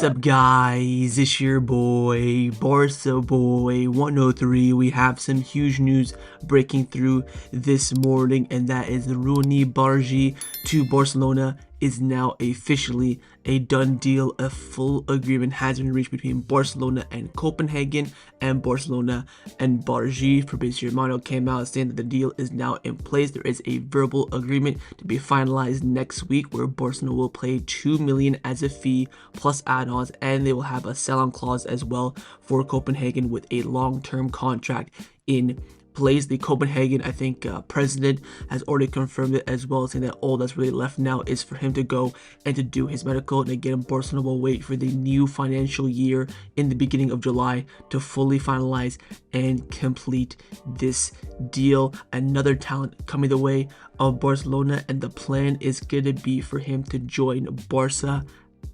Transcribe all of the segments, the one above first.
up, guys? It's your boy, Barça boy 103. We have some huge news breaking through this morning, and that is the Roony Bardghji to Barcelona is now officially a done deal. A full agreement has been reached between Barcelona and Copenhagen, and Barcelona and Bardghji. Preseason Romano came out saying that the deal is now in place. There is a verbal agreement to be finalized next week where Barcelona will pay 2 million as a fee plus add-ons, and they will have a sell-on clause as well for Copenhagen with a long-term contract in place. The Copenhagen, I think, president has already confirmed it as well, saying that all that's really left now is for him to go and to do his medical. And again, Barcelona will wait for the new financial year in the beginning of July to fully finalize and complete this deal. Another talent coming the way of Barcelona, and the plan is going to be for him to join Barça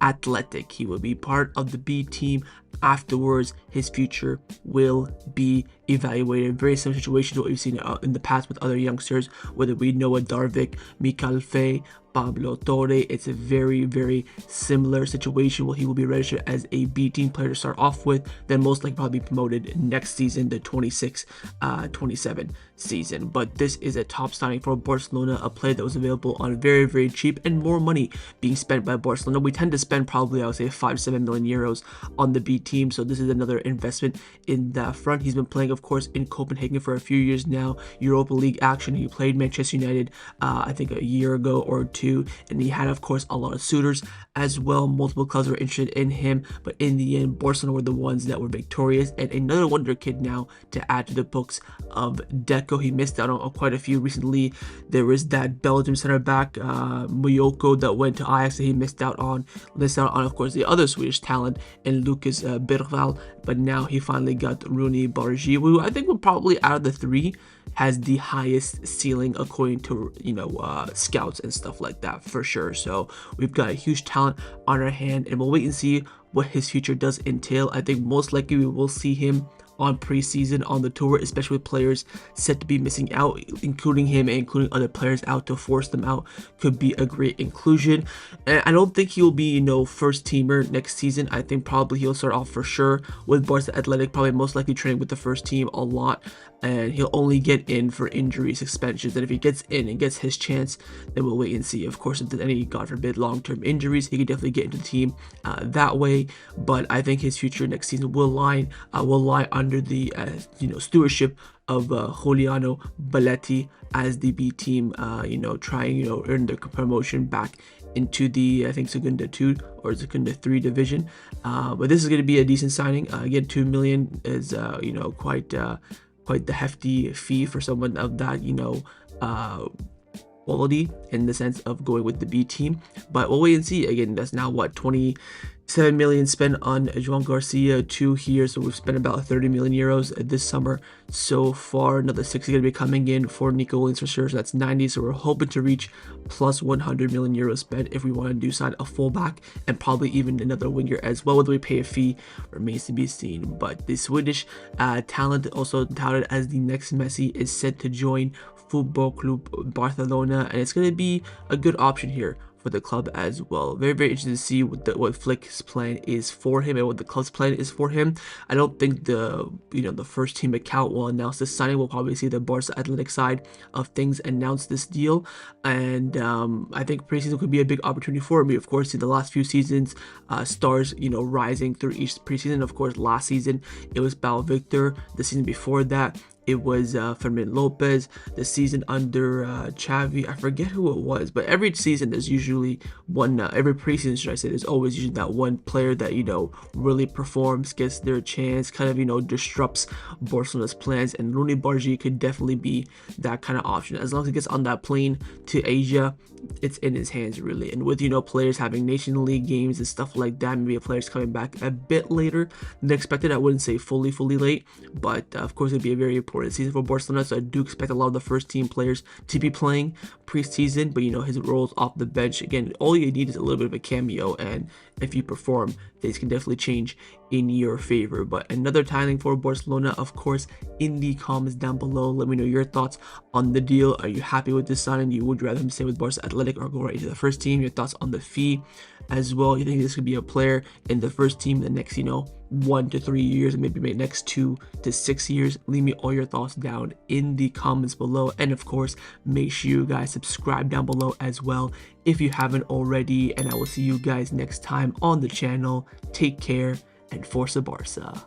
Athletic. He will be part of the B team. Afterwards, his future will be evaluated. Very similar situation to what we've seen in the past with other youngsters, whether we know Darvik, Mikal Fay, Pablo Torre. It's a very, very similar situation where he will be registered as a B team player to start off with, then most likely probably be promoted next season, the 26-27 season. But this is a top signing for Barcelona, a player that was available on very, very cheap, and more money being spent by Barcelona. We tend to spend probably, I would say, 5 to 7 million euros on the B team, so this is another investment in that front. He's been playing, of course, in Copenhagen for a few years now, Europa League action. He played Manchester United I think a year ago or two, and he had, of course, a lot of suitors as well. Multiple clubs were interested in him, but in the end, Barcelona were the ones that were victorious. And another wonder kid now to add to the books of Deco. He missed out on quite a few recently. There was that Belgium center back Muyoko that went to Ajax that he missed out on, of course, the other Swedish talent in Lucas Birval, but now he finally got Roony Bardghji, who I think will probably, out of the three, has the highest ceiling according to scouts and stuff like that, for sure. So we've got a huge talent on our hand, and we'll wait and see what his future does entail. I think most likely we will see him on preseason on the tour, especially with players set to be missing out, including him and including other players out. To force them out could be a great inclusion. And I don't think he'll be, first teamer next season. I think probably he'll start off for sure with Barca Athletic, probably most likely training with the first team a lot, and he'll only get in for injury suspensions. And if he gets in and gets his chance, then we'll wait and see. Of course, if there's any, God forbid, long-term injuries, he could definitely get into the team that way. But I think his future next season will lie under the stewardship of Juliano Belletti as the B team, trying earn their promotion back into the, I think, Segunda 2 or Segunda 3 division. But this is going to be a decent signing. Again, 2 million is quite the hefty fee for someone of that quality in the sense of going with the B team. But we'll wait and see. Again, that's now what, 27 million spent on Joan Garcia 2 here, so we've spent about 30 million euros this summer so far. Another 60 going to be coming in for Nico Williams for sure, so that's 90. So we're hoping to reach plus 100 million euros spent if we want to do sign a fullback and probably even another winger as well. Whether we pay a fee remains to be seen. But the Swedish talent, also touted as the next Messi, is set to join Football Club Barcelona, and it's going to be a good option here for the club as well. Very, very interested to see what Flick's plan is for him and what the club's plan is for him. I don't think the first team account will announce this signing. We'll probably see the Barca Athletic side of things announce this deal, and I think preseason could be a big opportunity for him. We of course see the last few seasons stars rising through each preseason. Of course, last season it was Bal Victor. The season before that it was Fermin Lopez. The season under Xavi, I forget who it was, but every season there's usually one, every preseason, should I say, there's always usually that one player that, really performs, gets their chance, kind of, disrupts Barcelona's plans, and Roony Bardghji could definitely be that kind of option. As long as he gets on that plane to Asia, it's in his hands, really. And with, players having Nation League games and stuff like that, maybe a player's coming back a bit later than expected. I wouldn't say fully late, but of course it'd be a very important important season for Barcelona, so I do expect a lot of the first team players to be playing preseason, but you know, his roles off the bench, again, all you need is a little bit of a cameo, and if you perform, things can definitely change in your favor. But another tiling for Barcelona, of course, in the comments down below. Let me know your thoughts on the deal. Are you happy with this signing? Would you rather him stay with Barca Athletic or go right into the first team? Your thoughts on the fee as well. You think this could be a player in the first team the next, you know, 1 to 3 years, and maybe next 2 to 6 years? Leave me all your thoughts down in the comments below, and of course, make sure you guys subscribe down below as well if you haven't already, and I will see you guys next time on the channel. Take care, and Forza Barca.